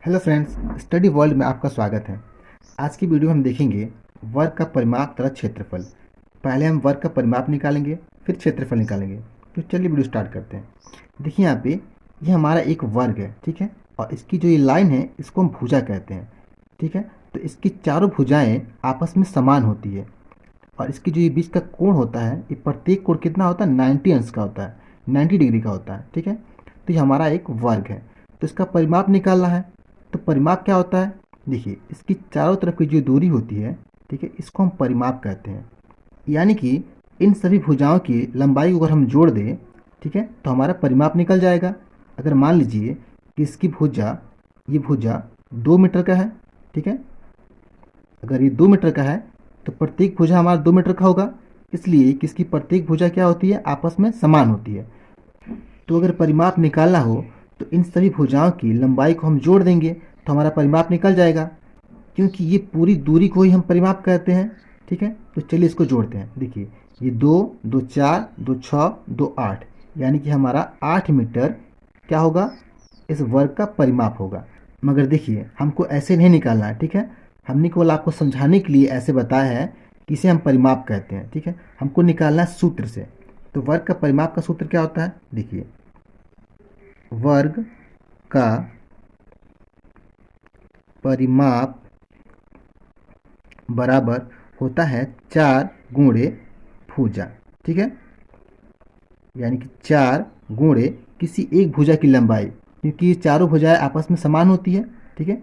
Hello friends, study world में आपका स्वागत है। आज की वीडियो में हम देखेंगे वर्ग का परिमाप तथा क्षेत्रफल। पहले हम वर्ग का परिमाप निकालेंगे, फिर क्षेत्रफल निकालेंगे। तो चलिए वीडियो स्टार्ट करते हैं। देखिए यहाँ पे ये हमारा एक वर्ग है, ठीक है। और इसकी जो ये लाइन है इसको हम भुजा कहते हैं, ठीक है। तो इसकी चारों भुजाएं आपस में समान होती है और इसकी जो ये बीच का कोण होता है, ये प्रत्येक कोण कितना होता है, 90 अंश का होता है, 90 डिग्री का होता है, ठीक है। तो ये हमारा एक वर्ग है। तो इसका परिमाप निकालना है। तो परिमाप क्या होता है, देखिए इसकी चारों तरफ की जो दूरी होती है, ठीक है, इसको हम परिमाप कहते हैं। यानी कि इन सभी भुजाओं की लंबाई को अगर हम जोड़ दें, ठीक है, तो हमारा परिमाप निकल जाएगा। अगर मान लीजिए कि इसकी भुजा, ये भुजा 2 मीटर का है, ठीक है। अगर ये 2 मीटर का है तो प्रत्येक भुजा हमारा 2 मीटर का होगा, इसलिए कि इसकी प्रत्येक भुजा क्या होती है, आपस में समान होती है। तो अगर परिमाप निकालना हो तो इन सभी भुजाओं की लंबाई को हम जोड़ देंगे तो हमारा परिमाप निकल जाएगा, क्योंकि ये पूरी दूरी को ही हम परिमाप कहते हैं, ठीक है। तो चलिए इसको जोड़ते हैं। देखिए ये 2 2 4 2 6 2 8, यानी कि हमारा 8 मीटर क्या होगा, इस वर्ग का परिमाप होगा। मगर देखिए हमको ऐसे नहीं निकालना है, ठीक है। हमने केवल आपको समझाने के लिए ऐसे बताया है कि इसे हम परिमाप कहते हैं, ठीक है। हमको निकालना है सूत्र से। तो वर्ग का परिमाप का सूत्र क्या होता है, देखिए वर्ग का परिमाप बराबर होता है 4 गुणे भुजा, ठीक है। यानी कि 4 गुणे किसी एक भुजा की लंबाई, क्योंकि ये चारों भुजाएं आपस में समान होती है, ठीक है।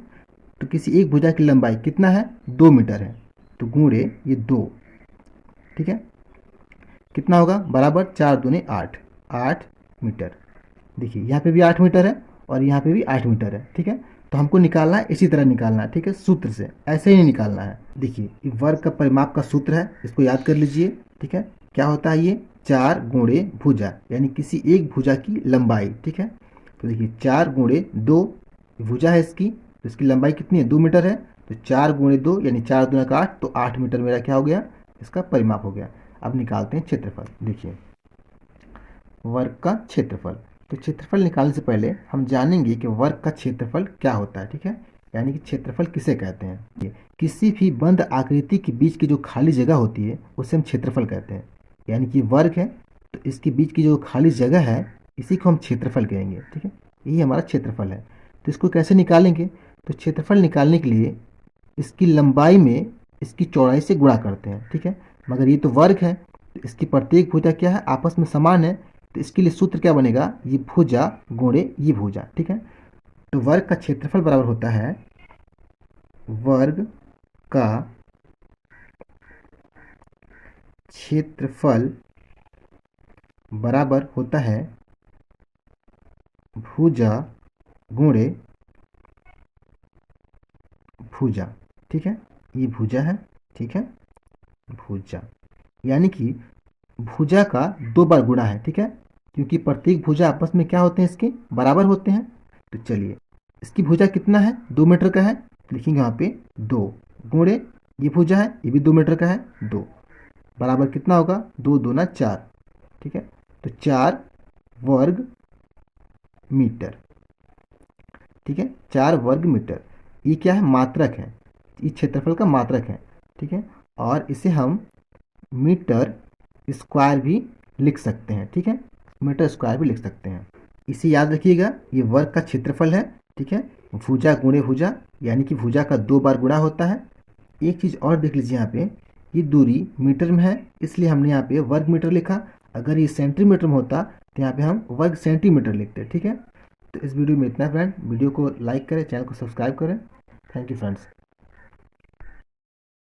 तो किसी एक भुजा की लंबाई कितना है, 2 मीटर है। तो गुणे ये 2, ठीक है, कितना होगा, बराबर 4 दूने 8, 8 मीटर। देखिए यहाँ पे भी 8 मीटर है और यहाँ पे भी 8 मीटर है, ठीक है। तो हमको निकालना है इसी तरह निकालना है, ठीक है, सूत्र से, ऐसे ही नहीं निकालना है। देखिए ये वर्ग का परिमाप का सूत्र है, इसको याद कर लीजिए, ठीक है। क्या होता है ये, 4 गुणे भुजा, यानी किसी एक भुजा की लंबाई, ठीक है। तो देखिए 4 गुणे 2 भुजा है इसकी, तो इसकी लंबाई कितनी है, 2 मीटर है। तो 4 गुणे 2 यानी 4 दूना का 8, तो 8 मीटर मेरा क्या हो गया, इसका परिमाप हो गया। अब निकालते हैं क्षेत्रफल। देखिए वर्ग का क्षेत्रफल। तो क्षेत्रफल निकालने से पहले हम जानेंगे कि वर्ग का क्षेत्रफल क्या होता है, ठीक है। यानी कि क्षेत्रफल किसे कहते हैं। ये किसी भी बंद आकृति के बीच की जो खाली जगह होती है उसे हम क्षेत्रफल कहते हैं। यानी कि वर्ग है तो इसके बीच की जो खाली जगह है इसी को हम क्षेत्रफल कहेंगे, ठीक है। यही हमारा क्षेत्रफल है। तो इसको कैसे निकालेंगे, तो क्षेत्रफल निकालने के लिए इसकी लंबाई में इसकी चौड़ाई से गुणा करते हैं, ठीक है। मगर ये तो वर्ग है तो इसकी प्रत्येक भुजा क्या है, आपस में समान है। तो इसके लिए सूत्र क्या बनेगा, ये भुजा गुणे ये भुजा, ठीक है। तो वर्ग का क्षेत्रफल बराबर होता है, वर्ग का क्षेत्रफल बराबर होता है भुजा गुणे भुजा, ठीक है। ये भुजा है, ठीक है, भुजा, यानी कि भुजा का 2 बार गुणा है, ठीक है, क्योंकि प्रत्येक भुजा आपस में क्या होते हैं, इसके बराबर होते हैं। तो चलिए इसकी भुजा कितना है, 2 मीटर का है, तो लिखेंगे यहाँ पे 2 गुणे ये भुजा है, ये भी 2 मीटर का है, 2 बराबर कितना होगा, 2 दूना 4, ठीक है। तो 4 वर्ग मीटर, ठीक है, 4 वर्ग मीटर। ये क्या है, मात्रक है, ये क्षेत्रफल का मात्रक है, ठीक है। और इसे हम मीटर स्क्वायर भी लिख सकते हैं, ठीक है, मीटर स्क्वायर भी लिख सकते हैं। इसे याद रखिएगा, ये वर्ग का क्षेत्रफल है, ठीक है। भुजा गुणे भुजा, यानी कि भुजा का 2 बार गुणा होता है। एक चीज़ और देख लीजिए, यहाँ पे ये दूरी मीटर में है इसलिए हमने यहाँ पे वर्ग मीटर लिखा। अगर ये सेंटीमीटर में होता तो यहाँ पे हम वर्ग सेंटीमीटर लिखते, ठीक है। तो इस वीडियो में इतना फ्रेंड, वीडियो को लाइक करें, चैनल को सब्सक्राइब करें। Thank you friends.